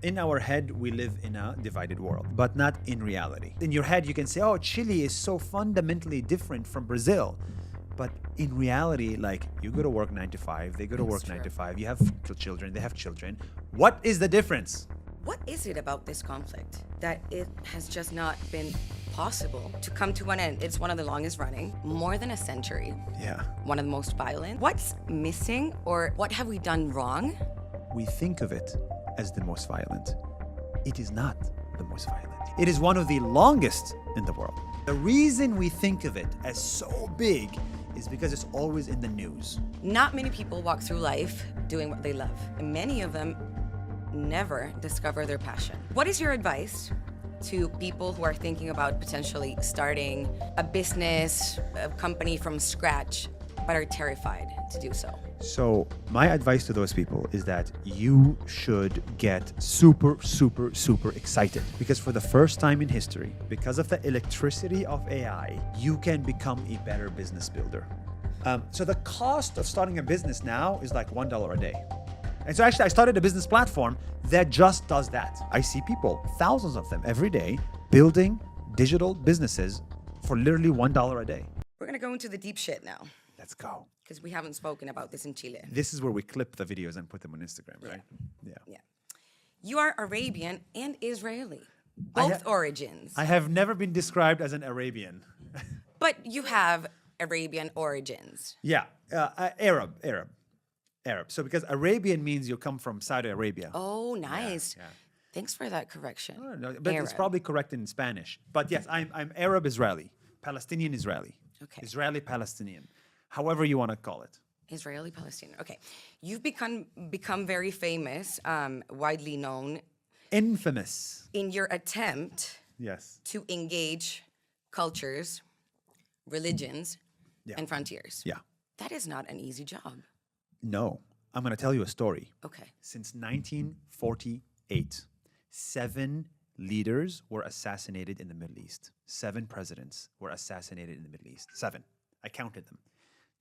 In our head, we live in a divided world, but not in reality. In your head, you can say, oh, Chile is so fundamentally different from Brazil. But in reality, like, you go to work 9 to 5, they go to work 9 to 5, you have children, they have children. What is the difference? What is it about this conflict that it has just not been possible to come to an end? It's one of the longest running, more than a century. Yeah. One of the most violent. What's missing, or what have we done wrong? We think of it as the most violent. It is not the most violent. It is one of the longest in the world. The reason we think of it as so big is because it's always in the news. Not many people walk through life doing what they love. And many of them never discover their passion. What is your advice to people who are thinking about potentially starting a business, a company from scratch, but are terrified to do so? So my advice to those people is that you should get super, super, super excited, because for the first time in history, because of the electricity of AI, you can become a better business builder. So the cost of starting a business now is like $1 a day. And so actually I started a business platform that just does that. I see people, thousands of them every day, building digital businesses for literally $1 a day. We're gonna go into the deep shit now. Let's go. Because we haven't spoken about this in Chile. This is where we clip the videos and put them on Instagram, right? Yeah. You are Arabian and Israeli, both origins. I have never been described as an Arabian. But you have Arabian origins. Yeah, Arab. So because Arabian means you come from Saudi Arabia. Oh, nice. Yeah. Thanks for that correction. No, but Arab. It's probably correct in Spanish. But yes, I'm Arab Israeli, Palestinian Israeli, Israeli-Palestinian, however you want to call it. Israeli-Palestinian. Okay, you've become very famous, widely known, infamous, in your attempt, yes, to engage cultures, religions, and frontiers. Yeah, that is not an easy job. No, I'm going to tell you a story. Okay. Since 1948, 7 leaders were assassinated in the Middle East. 7 presidents were assassinated in the Middle East. 7. I counted them.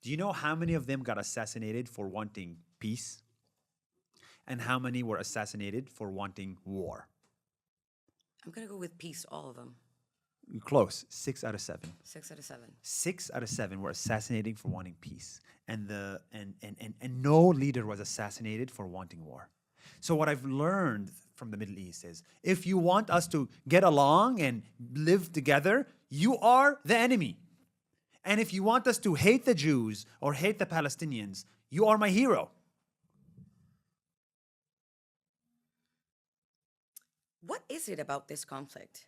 Do you know how many of them got assassinated for wanting peace? And how many were assassinated for wanting war? I'm going to go with peace, all of them. You're close. 6 out of 7. 6 out of 7. 6 out of 7 were assassinating for wanting peace. And no leader was assassinated for wanting war. So what I've learned from the Middle East is, if you want us to get along and live together, you are the enemy. And if you want us to hate the Jews or hate the Palestinians, you are my hero. What is it about this conflict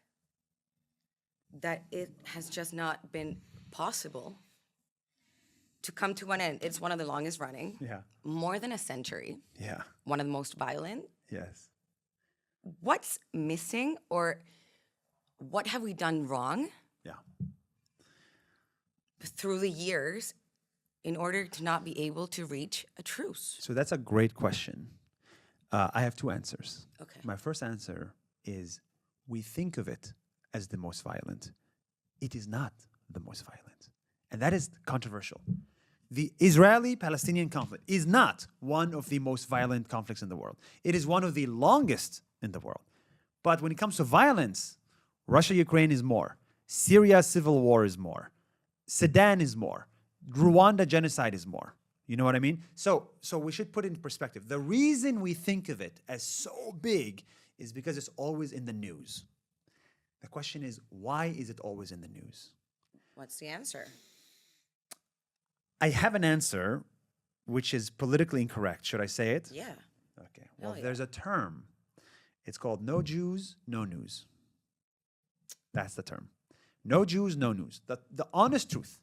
that it has just not been possible to come to an end? It's one of the longest running. Yeah. More than a century. Yeah. One of the most violent. Yes. What's missing, or what have we done wrong? Yeah. Through the years, in order to not be able to reach a truce? So that's a great question. I have 2 answers. Okay. My first answer is, we think of it as the most violent. It is not the most violent. And that is controversial. The Israeli-Palestinian conflict is not one of the most violent conflicts in the world. It is one of the longest in the world. But when it comes to violence, Russia-Ukraine is more. Syria civil war is more. Sudan is more. Rwanda genocide is more. You know what I mean? So we should put it in perspective. The reason we think of it as so big is because it's always in the news. The question is, why is it always in the news? What's the answer? I have an answer, which is politically incorrect. Should I say it? Yeah. Okay. Well, there's a term. It's called no Jews, no news. That's the term. No Jews, no news. The honest truth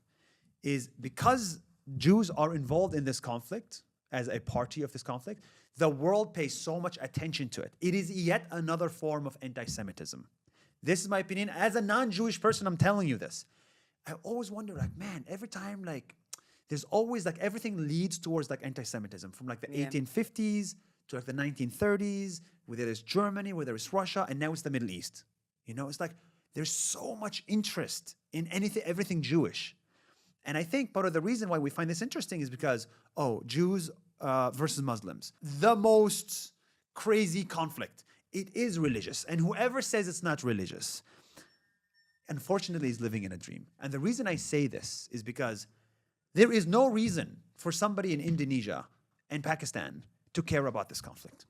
is, because Jews are involved in this conflict as a party of this conflict, the world pays so much attention to it. It is yet another form of anti-Semitism. This is my opinion. As a non-Jewish person, I'm telling you this. I always wonder, like, man, every time, like, there's always, like, everything leads towards, like, anti-Semitism, from, like, the 1850s to, like, the 1930s, where there is Germany, where there is Russia, and now it's the Middle East. You know, it's like there's so much interest in everything Jewish. And I think part of the reason why we find this interesting is because, Jews versus Muslims, the most crazy conflict. It is religious. And whoever says it's not religious, unfortunately, is living in a dream. And the reason I say this is because there is no reason for somebody in Indonesia and Pakistan to care about this conflict.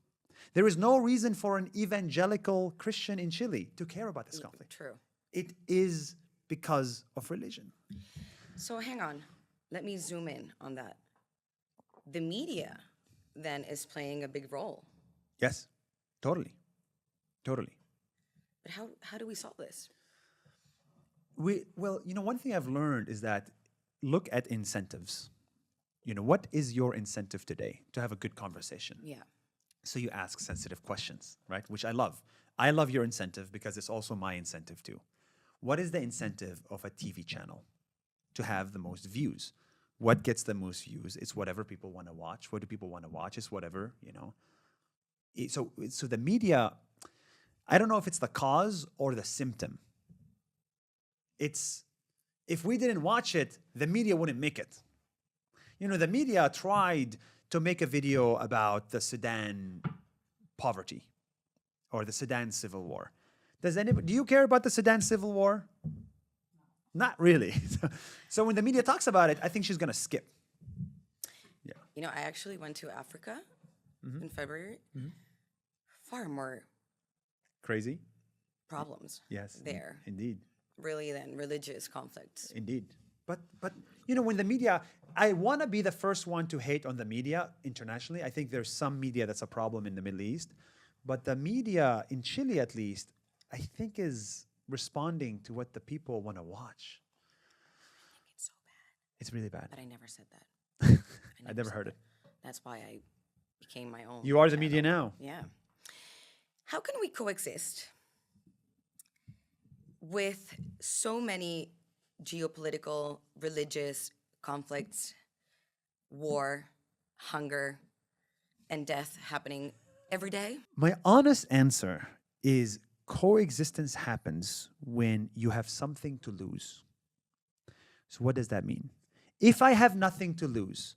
There is no reason for an evangelical Christian in Chile to care about this conflict. True. It is because of religion. So hang on. Let me zoom in on that. The media then is playing a big role. Yes, totally. Totally. But how do we solve this? Well, one thing I've learned is that look at incentives. What is your incentive today to have a good conversation? Yeah. So you ask sensitive questions, right? Which I love. I love your incentive because it's also my incentive too. What is the incentive of a TV channel? To have the most views. What gets the most views? It's whatever people want to watch. What do people want to watch? It's whatever, So the media, I don't know if it's the cause or the symptom. If we didn't watch it, the media wouldn't make it. The media tried to make a video about the Sudan poverty or the Sudan civil war. Do you care about the Sudan civil war? Not really. So when the media talks about it, I think she's going to skip. Yeah. I actually went to Africa in February. Far more crazy problems there. Indeed. Really than religious conflicts. Indeed. But when the media, I want to be the first one to hate on the media internationally. I think there's some media that's a problem in the Middle East. But the media, in Chile at least, I think is responding to what the people want to watch. I think it's so bad. It's really bad. But I never said that. I never heard it. That's why I became my own. You are the media now. Yeah. How can we coexist with so many geopolitical, religious conflicts, war, hunger, and death happening every day? My honest answer is coexistence happens when you have something to lose. So what does that mean? If I have nothing to lose,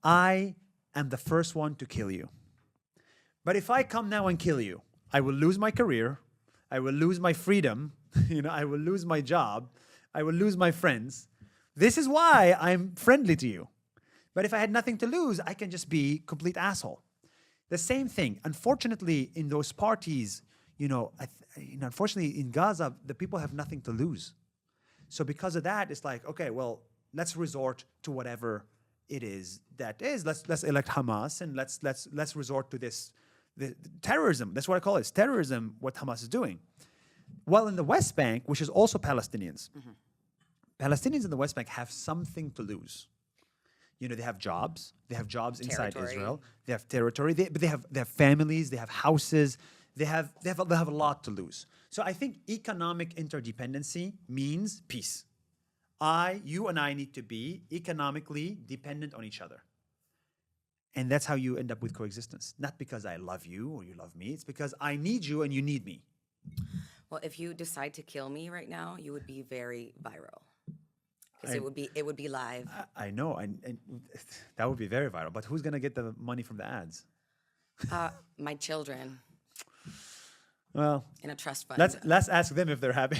I am the first one to kill you. But if I come now and kill you, I will lose my career, I will lose my freedom, I will lose my job, I will lose my friends. This is why I'm friendly to you. But if I had nothing to lose, I can just be complete asshole. The same thing. Unfortunately, in those parties, unfortunately in Gaza, the people have nothing to lose. So because of that, it's like, okay, well, let's resort to whatever it is that is. Let's elect Hamas and let's resort to the terrorism. That's what I call it. It's terrorism, what Hamas is doing. While in the West Bank, which is also Palestinians, Palestinians in the West Bank have something to lose. They have jobs. They have jobs inside Israel. They have territory. They have families. They have houses. They have a lot to lose. So I think economic interdependency means peace. You and I need to be economically dependent on each other. And that's how you end up with coexistence. Not because I love you or you love me. It's because I need you and you need me. Well, if you decide to kill me right now, you would be very viral. Because it would be live. I know, and that would be very viral. But who's gonna get the money from the ads? My children. Well, in a trust fund. Let's ask them if they're happy.